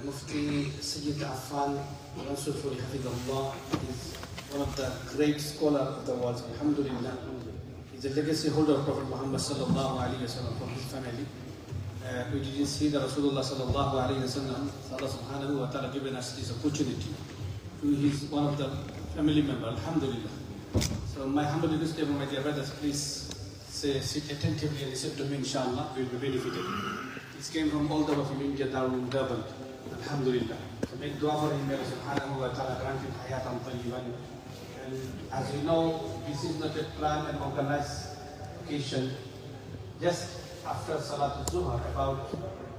Mufti Sayyid Affan Rasulfuri Hafidhullah is one of the great scholars of the world. Alhamdulillah. He's a legacy holder of Prophet Muhammad sallallahu alaihi wasallam from his family. We didn't see the Rasulullah sallallahu alaihi wasallam. Allah subhanahu wa ta'ala given us this opportunity. He's one of the family members. Alhamdulillah. So my humble request, my dear brothers, please sit attentively and listen to me, inshallah. We will be benefited. This came from all the way from India, Darul Durban. Alhamdulillah. So make dua for him, may Allah subhanahu wa ta'ala grant him hayatan tayyiban. And as you know, this is not a planned and organized occasion. Just after Salatul Zuhar, about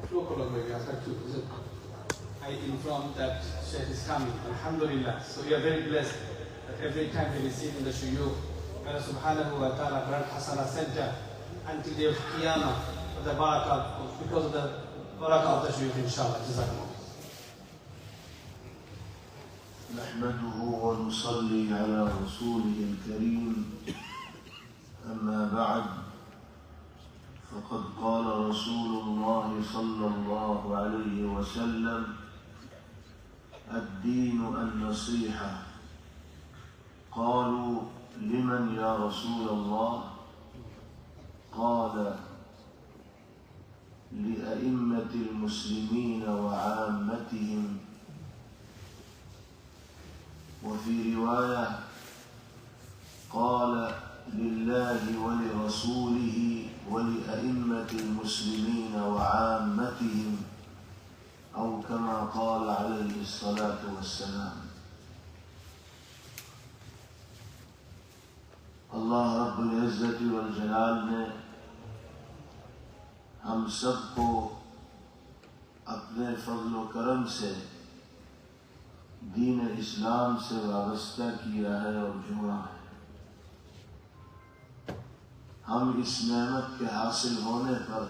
2 o'clock maybe, after 2, I informed that Shaykh is coming. Alhamdulillah. So we are very blessed that every time we receive in the shuyukh, may Allah subhanahu wa ta'ala grant Hasana Center until the day of Qiyamah, for the barakah, because of the barakah of the shuyukh, inshallah. Jazakumullah. نحمده ونصلي على رسوله الكريم أما بعد فقد قال رسول الله صلى الله عليه وسلم الدين النصيحة قالوا لمن يا رسول الله قال لأئمة المسلمين وعامتهم وفي رواية قال لله ولرسوله ولأئمة المسلمين وعامتهم أو كما قال عليه الصلاة والسلام. اللہ رب العزت والجلال نے ہم سب کو اپنے فضل و کرم سے دین اسلام سے وابستہ کیا ہے اور جوڑا ہے. ہم اس نعمت کے حاصل ہونے پر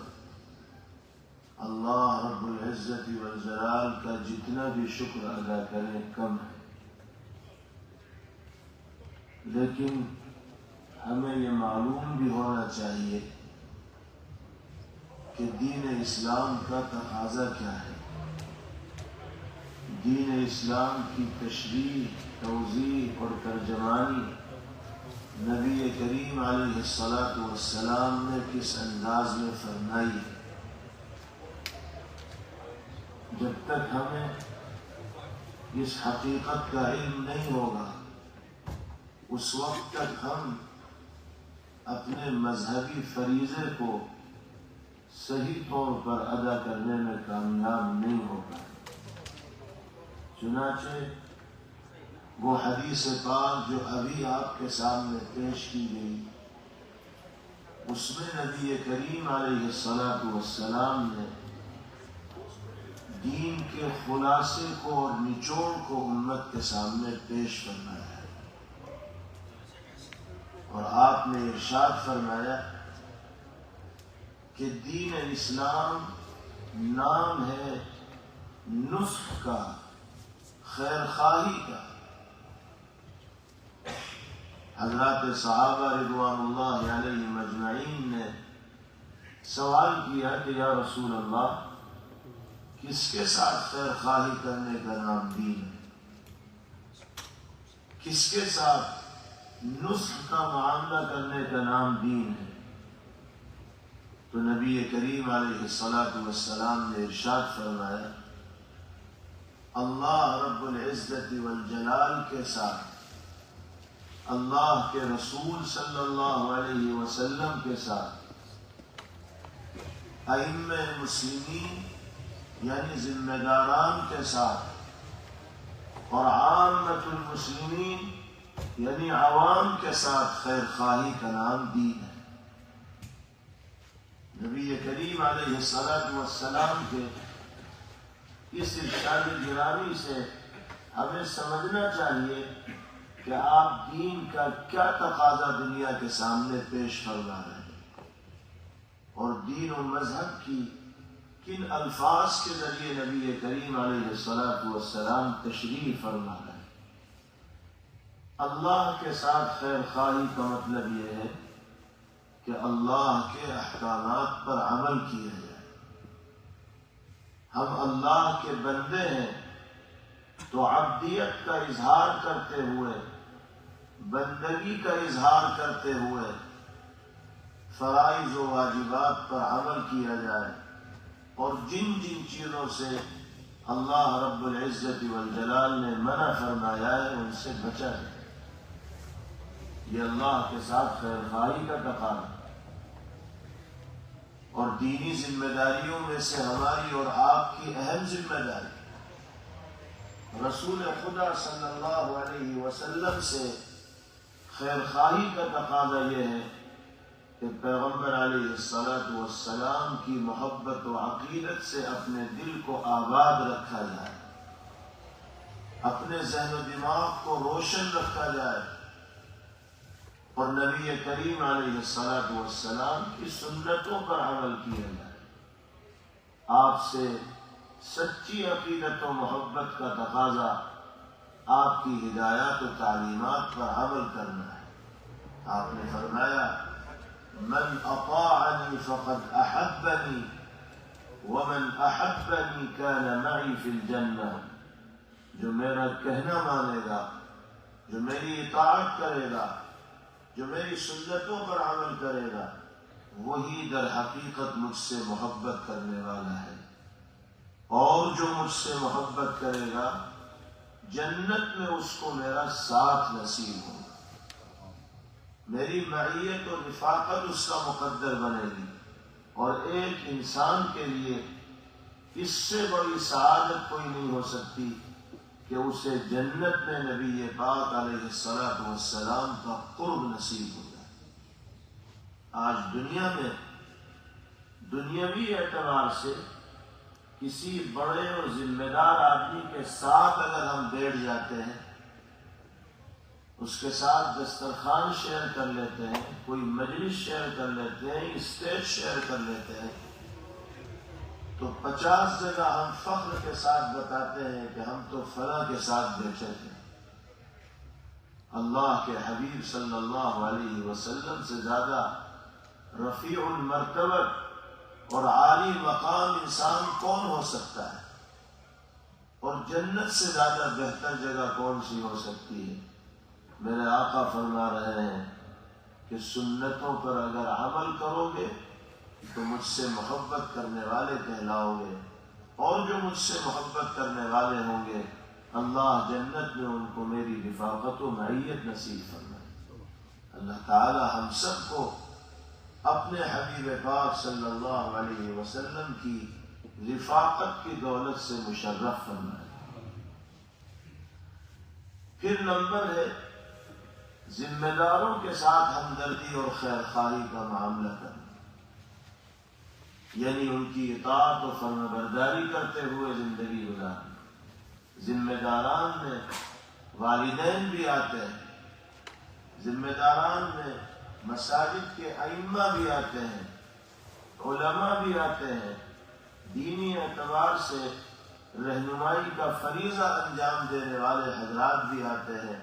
اللہ رب العزت والجلال کا جتنا بھی شکر ادا کریں کم ہے، لیکن ہمیں یہ معلوم بھی ہونا چاہیے کہ دین اسلام کا تقاضا کیا ہے. دین اسلام کی تشریح، توضیح اور ترجمانی نبی کریم علیہ الصلاۃ والسلام نے کس انداز میں فرمائی ہے. جب تک ہمیں اس حقیقت کا علم نہیں ہوگا اس وقت تک ہم اپنے مذہبی فریضے کو صحیح طور پر ادا کرنے میں کامیاب نہیں ہوگا. چنانچہ وہ حدیث پاک جو ابھی آپ کے سامنے پیش کی گئی اس میں نبی کریم علیہ الصلاۃ والسلام نے دین کے خلاصے کو اور نچوڑ کو امت کے سامنے پیش فرمایا ہے، اور آپ نے ارشاد فرمایا کہ دین اسلام نام ہے نصح کا، خیر خواہی کا. حضرات صحابہ رضوان اللہ علیہم اجمعین نے سوال کیا کہ یا رسول اللہ کس کے ساتھ خیر خواہی کرنے کا نام دین ہے، کس کے ساتھ نصح کا معاملہ کرنے کا نام دین ہے؟ تو نبی کریم علیہ الصلاۃ والسلام نے ارشاد فرمایا اللہ رب العزت والجلال کے ساتھ، اللہ کے رسول صلی اللہ علیہ وسلم کے ساتھ، ائمہ مسلمین یعنی ذمہ داران کے ساتھ، اور عامۃ المسلمین یعنی عوام کے ساتھ خیر خواہی کا نام دین ہے. نبی کریم علیہ الصلاۃ والسلام کے اس ارشاد گرامی سے ہمیں سمجھنا چاہیے کہ آپ دین کا کیا تقاضا دنیا کے سامنے پیش فرما رہے ہیں اور دین و مذہب کی کن الفاظ کے ذریعے نبی کریم علیہ الصلاۃ والسلام تشریح فرما رہے ہیں. اللہ کے ساتھ خیر خواہی کا مطلب یہ ہے کہ اللہ کے احکامات پر عمل کیا جائے. ہم اللہ کے بندے ہیں تو عبدیت کا اظہار کرتے ہوئے، بندگی کا اظہار کرتے ہوئے فرائض و واجبات پر عمل کیا جائے، اور جن جن چیزوں سے اللہ رب العزت والجلال نے منع فرمایا ہے ان سے بچا جائے۔ یہ اللہ کے ساتھ خیر خواہی کا تقاضا ہے، اور دینی ذمہ داریوں میں سے ہماری اور آپ کی اہم ذمہ داری رسول خدا صلی اللہ علیہ وسلم سے خیر خواہی کا تقاضا یہ ہے کہ پیغمبر علیہ الصلاۃ والسلام کی محبت و عقیدت سے اپنے دل کو آباد رکھا جائے، اپنے ذہن و دماغ کو روشن رکھا جائے، اور نبی کریم علیہ الصلاۃ والسلام کی سنتوں پر عمل کیا جائے۔ آپ سے سچی عقیدت و محبت کا تقاضا آپ کی ہدایات و تعلیمات پر عمل کرنا ہے۔ آپ نے فرمایا من اطاعنی فقد احبنی ومن احبنی کان معی فی الجنہ، جو میرا کہنا مانے گا، جو میری اطاعت کرے گا، جو میری سنتوں پر عمل کرے گا، وہی در حقیقت مجھ سے محبت کرنے والا ہے، اور جو مجھ سے محبت کرے گا جنت میں اس کو میرا ساتھ نصیب ہوگا، میری معیت و رفاقت اس کا مقدر بنے گی۔ اور ایک انسان کے لیے اس سے بڑی سعادت کوئی نہیں ہو سکتی کہ اسے جنت میں نبی پاک علیہ الصلاۃ والسلام کا قرب نصیب ہو جائے۔ آج دنیا میں دنیاوی اعتبار سے کسی بڑے اور ذمہ دار آدمی کے ساتھ اگر ہم بیٹھ جاتے ہیں، اس کے ساتھ دسترخوان شیئر کر لیتے ہیں، کوئی مجلس شیئر کر لیتے ہیں، اسٹیج شیئر کر لیتے ہیں، تو 50 جگہ ہم فخر کے ساتھ بتاتے ہیں کہ ہم تو فلاں کے ساتھ بیٹھے تھے۔ اللہ کے حبیب صلی اللہ علیہ وسلم سے زیادہ رفیع المرتبت اور عالی مقام انسان کون ہو سکتا ہے، اور جنت سے زیادہ بہتر جگہ کون سی ہو سکتی ہے؟ میرے آقا فرما رہے ہیں کہ سنتوں پر اگر عمل کرو گے تو مجھ سے محبت کرنے والے کہلاؤ گے، اور جو مجھ سے محبت کرنے والے ہوں گے اللہ جنت میں ان کو میری رفاقت و معیت نصیب فرمائے۔ اللہ تعالی ہم سب کو اپنے حبیب پاک صلی اللہ علیہ وسلم کی رفاقت کی دولت سے مشرف فرمائے۔ پھر نمبر ہے ذمہ داروں کے ساتھ ہمدردی اور خیر خواہی کا معاملہ کرنا، یعنی ان کی اطاعت و فرما برداری کرتے ہوئے زندگی گزارنا۔ ذمہ داران میں والدین بھی آتے ہیں، ذمہ داران میں مساجد کے ائمہ بھی آتے ہیں، علماء بھی آتے ہیں، دینی اعتبار سے رہنمائی کا فریضہ انجام دینے والے حضرات بھی آتے ہیں۔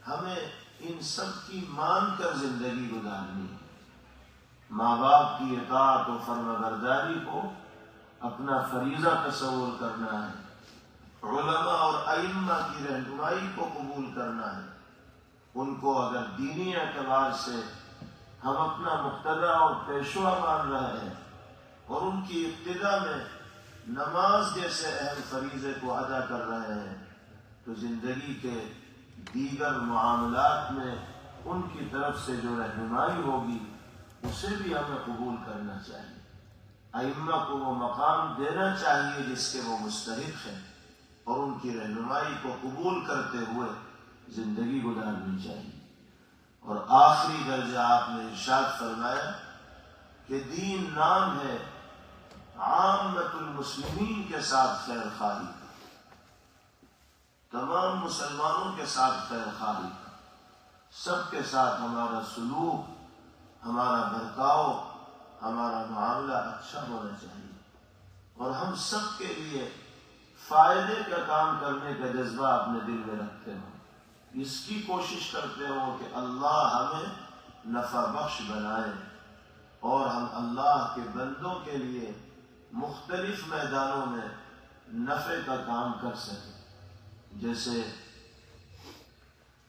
ہمیں ان سب کی مان کر زندگی گزارنی ہے۔ ماں باپ کی اطاعت و فرما برداری کو اپنا فریضہ تصور کرنا ہے، علماء اور ائمہ کی رہنمائی کو قبول کرنا ہے، ان کو اگر دینی اعتبار سے ہم اپنا مقتدی اور پیشوا مان رہے ہیں اور ان کی ابتدا میں نماز جیسے اہم فریضے کو ادا کر رہے ہیں، تو زندگی کے دیگر معاملات میں ان کی طرف سے جو رہنمائی ہوگی اسے بھی ہمیں قبول کرنا چاہیے۔ ائمہ کو وہ مقام دینا چاہیے جس کے وہ مستحق ہیں، اور ان کی رہنمائی کو قبول کرتے ہوئے زندگی گزارنی چاہیے۔ اور آخری درجہ آپ نے ارشاد فرمایا کہ دین نام ہے عامت المسلمین کے ساتھ خیر خواہی، تمام مسلمانوں کے ساتھ خیر خواہی، سب کے ساتھ ہمارا سلوک، ہمارا برتاؤ، ہمارا معاملہ اچھا ہونا چاہیے، اور ہم سب کے لیے فائدے کا کام کرنے کا جذبہ اپنے دل میں رکھتے ہوں، اس کی کوشش کرتے ہوں کہ اللہ ہمیں نفع بخش بنائے، اور ہم اللہ کے بندوں کے لیے مختلف میدانوں میں نفع کا کام کر سکے. جیسے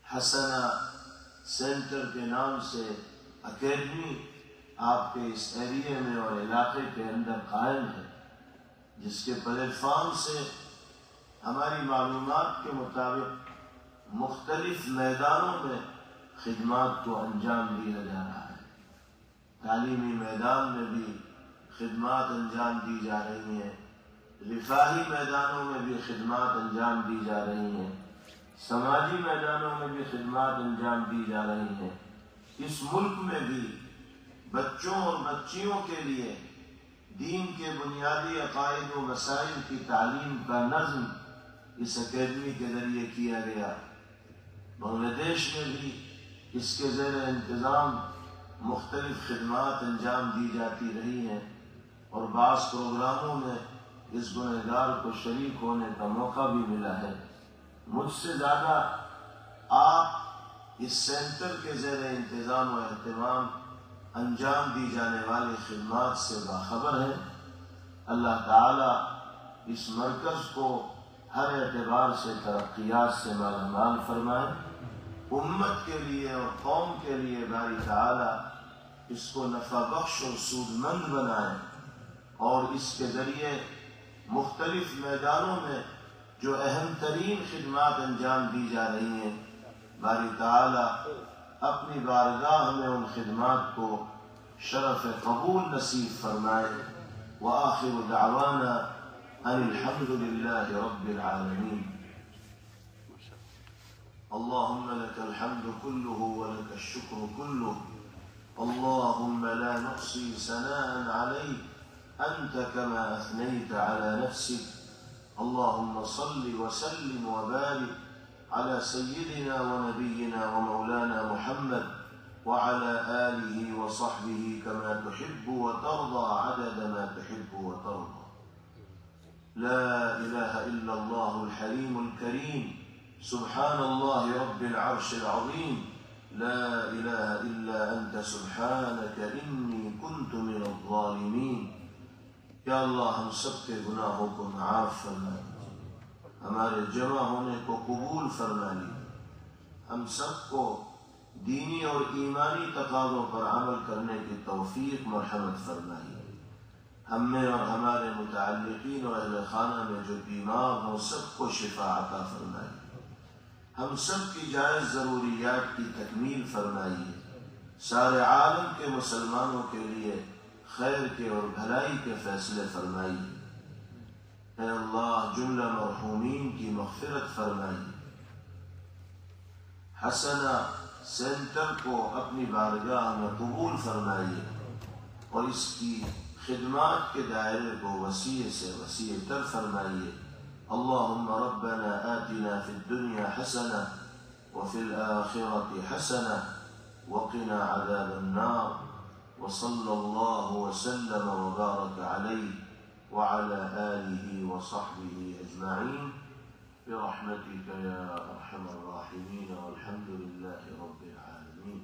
حسنہ سینٹر کے نام سے اکیڈمی آپ کے اس ایریے میں اور علاقے کے اندر قائم ہے، جس کے پلیٹ فارم سے ہماری معلومات کے مطابق مختلف میدانوں میں خدمات کو انجام دیا جا رہا ہے. تعلیمی میدان میں بھی خدمات انجام دی جا رہی ہیں، رفاہی میدانوں میں بھی خدمات انجام دی جا رہی ہیں، سماجی میدانوں میں بھی خدمات انجام دی جا رہی ہیں. اس ملک میں بھی بچوں اور بچیوں کے لیے دین کے بنیادی عقائد و مسائل کی تعلیم کا نظم اس اکیڈمی کے ذریعے کیا گیا. بنگلہ دیش میں بھی اس کے زیر انتظام مختلف خدمات انجام دی جاتی رہی ہیں، اور بعض پروگراموں میں اس گنہگار کو شریک ہونے کا موقع بھی ملا ہے. مجھ سے زیادہ آپ اس سینٹر کے زیر انتظام و اہتمام انجام دی جانے والی خدمات سے باخبر ہیں. اللہ تعالی اس مرکز کو ہر اعتبار سے ترقیات سے مالا مال فرمائے. امت کے لیے اور قوم کے لیے باری تعالی اس کو نفع بخش اور سود مند بنائے، اور اس کے ذریعے مختلف میدانوں میں جو اہم ترین خدمات انجام دی جا رہی ہیں، باری تعالی اپنی بارگاہ میں ان خدمات کو شرف قبول نصیب فرمائے. وآخر دعوانا ان الحمد للہ رب العالمین. اللهم لك الحمد كله ولك الشكر كله. اللهم لا نحصي ثناء عليك أنت كما أثنيت على نفسك. اللهم صل وسلم وبارك على سيدنا ونبينا ومولانا محمد وعلى آله وصحبه كما تحب وترضى عدد ما تحب وترضى. لا إله إلا الله الحليم الكريم. سبحان الله رب العرش العظيم. لا إله إلا أنت سبحانك إني كنت من الظالمين. یا اللہ ہم سب کے گناہوں کو معاف فرما لیجیے، ہمارے جمع ہونے کو قبول فرما لیجیے، ہم سب کو دینی اور ایمانی تقاضوں پر عمل کرنے کی توفیق مرحمت فرمائیے. ہم میں اور ہمارے متعلقین اور اہل خانہ میں جو بیمار ہوں سب کو شفا عطا فرمائیے. ہم سب کی جائز ضروریات کی تکمیل فرمائیے. سارے عالم کے مسلمانوں کے لیے خیر کے اور بھلائی کے فیصلے فرمائیے. اے اللہ جملہ مرحومین کی مغفرت فرمائیے. حسنہ سینٹر کو اپنی بارگاہ میں قبول فرمائیے، اور اس کی خدمات کے دائرے کو وسیع سے وسیع تر فرمائیے. اللهم ربنا آتنا في الدنيا حسنة وفي الآخرة حسنة وقنا عذاب النار. وصلى الله وسلم وبارك عليه وعلى آله وصحبه أجمعين برحمتك يا أرحم الراحمين والحمد لله رب العالمين.